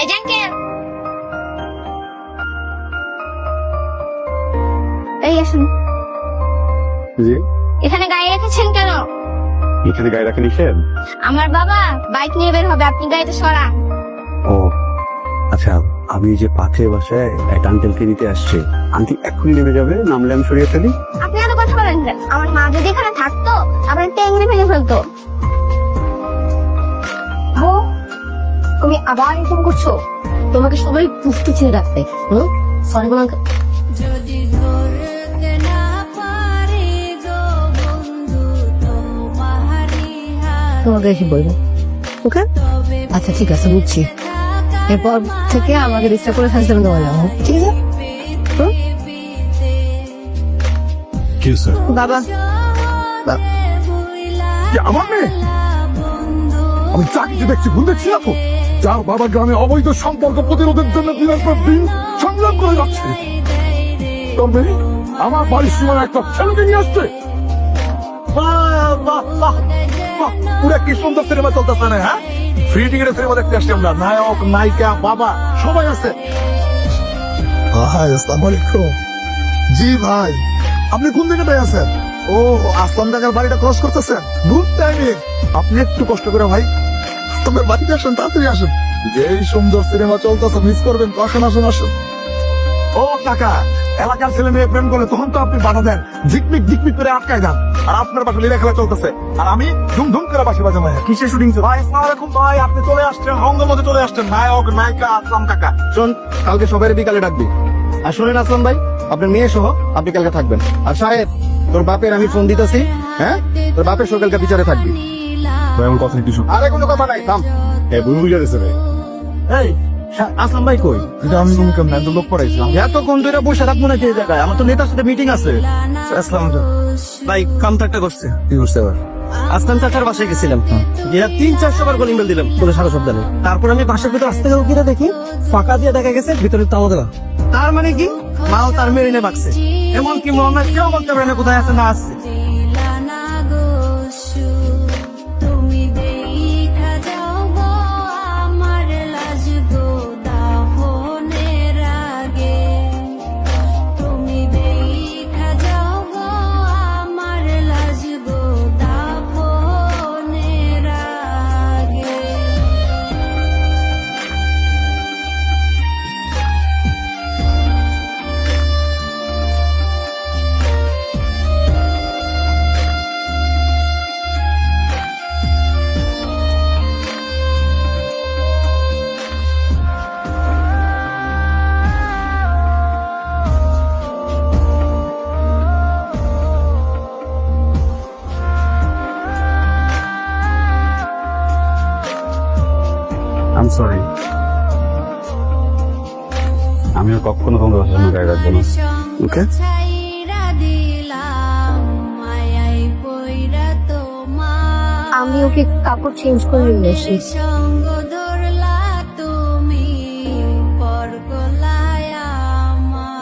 এই যে আঙ্কেল, এই আসুন। জি, এখানে গাড়ি রেখেছেন কেন? এখানে গায়ে রাখা নিষেধ। আমার বাবা বাইক নিয়ে বের হবে, আপনি গাড়িতে সরান। ও আচ্ছা, আমি যে পাথের বাসায় একটা আঙ্কেলকে দিতে আসছি, আন্টি এক্ষুনি নেমে যাবে, নামলে আমি সরিয়ে ফেলি। আপনি এত কথা বলেন কেন? আমার মা যদি এখানে থাকতো আপনার টেঙ্গি ভেঙে ফেলতো। ও, তুমি আবার এরকম করছো? তোমাকে সবাই পুষ্টি ছেড়ে রাখতে। সরি বলাম। তোমাকে এসে বলবো, ওকে? আচ্ছা ঠিক আছে, বুঝছি। এরপর থেকে আমাকে ডিস্টার্ব করে ফেলতে দেওয়া যাবো, ঠিক আছে? কি স্যার? বাবা, আমার মেয়ে, আমি যা কিছু দেখছি ভুল দেখছি না তো। যার বাবা গ্রামে অবৈধ সম্পর্ক প্রতিরোধের জন্য দিনের পর দিন সংগ্রাম করে যাচ্ছে, তোর মেয়ে আমার বাড়ির সীমানা একটা ছেলেকে নিয়ে আসছে। পুরো কি সুন্দর সিনেমা চলতেছে না? হ্যাঁ, ফ্রি টিকেটের সিনেমা দেখতে আসছি আমরা। নায়ক নায়িকা বাবা সবাই আছে। ভাই আসসালামু আলাইকুম। জি ভাই, আপনি কোন জায়গাটায় আছেন? ও, আসলাম কাকার বাড়িটা ক্রস করতেছেন। Good timing. আপনি একটু কষ্ট করে ভাই তোমার বাড়িতে আসেন, তাড়াতাড়ি আসেন। যেই সুন্দর সিনেমা চলতেছে, মিস করবেন। আসেন আসেন আসেন। ও কাকা, এলাকার ছেলে মেয়ে প্রেম করলে তখন তো আপনি বাধা দেন, ঝিকমিক ঝিকমিক করে আটকায় দেন। আর আপনার পাশে লীলা খেলা চলতেছে, আর আমি ধুমধুম করে বাসি বাজাবো। কিসে শুটিং? ভাই আসসালামু আলাইকুম ভাই, আপনি চলে আসছেন, রঙ্গমঞ্চে চলে আসছেন। নায়ক নায়িকা আসলাম কাকা। শোন, কালকে সবাই বিকালে ডাকবি। আর শোনেন আসলাম ভাই, আপনার মেয়ে সহ আপনি কালকে থাকবেন। আর সাহেব, তোর বাপের আমি ফোন দিতেছি, হ্যাঁ? তোর বাপের সকালকে বিচারে থাকবি। এমন কথা কিছু আরে কোনো কথা নাই, থাম। বুঝে গেছে ভাই। এই আসলাম ভাই কই? এটা আমি কেমন এত লোক পড়াইছিলাম। এতক্ষণ ধরে বসে থাকবো নাকি এই জায়গায়? আমার তো নেতার সাথে মিটিং আছে। আসসালাম ভাই কাম তো একটা করছে। কি করছে আবার? আসলাম চাচার বাসায় গেছিলাম, গিয়ে 3-400 বার কলিং বেল দিলাম, কোনো সারা শব্দ নেই। তারপর আমি বাসার ভিতরে আসতে যাবো, কিনা দেখি ফাঁকা দিয়ে দেখা গেছে ভিতরে তাও দেওয়া। তার মানে কি, মাও তার মেরিনে বাকছে। এমনকি মোহাম্মদ কেউ বলতে পারে না কোথায় আছে না আছে। আই এম সরি, আমি আর কখনো তোমাদের বাসার সামনে গায়ে রাখবো না। ওকে? আমি ওকে কাপড় চেঞ্জ করে নিয়ে আসি।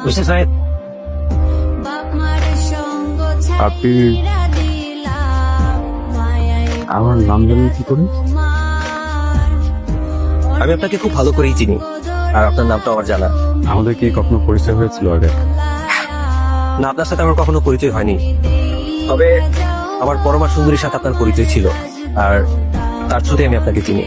বুঝতে সাহেব, আপনি আমার নাম জানেন কি করে? আমি আপনাকে খুব ভালো করেই চিনি, আর আপনার নামটা আমার জানা। আমাদের কি কখনো পরিচয় হয়েছিল আগে? না, আপনার সাথে আমার কখনো পরিচয় হয়নি, তবে আমার পরমা সুন্দরীর সাথে আপনার পরিচয় ছিল, আর তার সাথে আমি আপনাকে চিনি।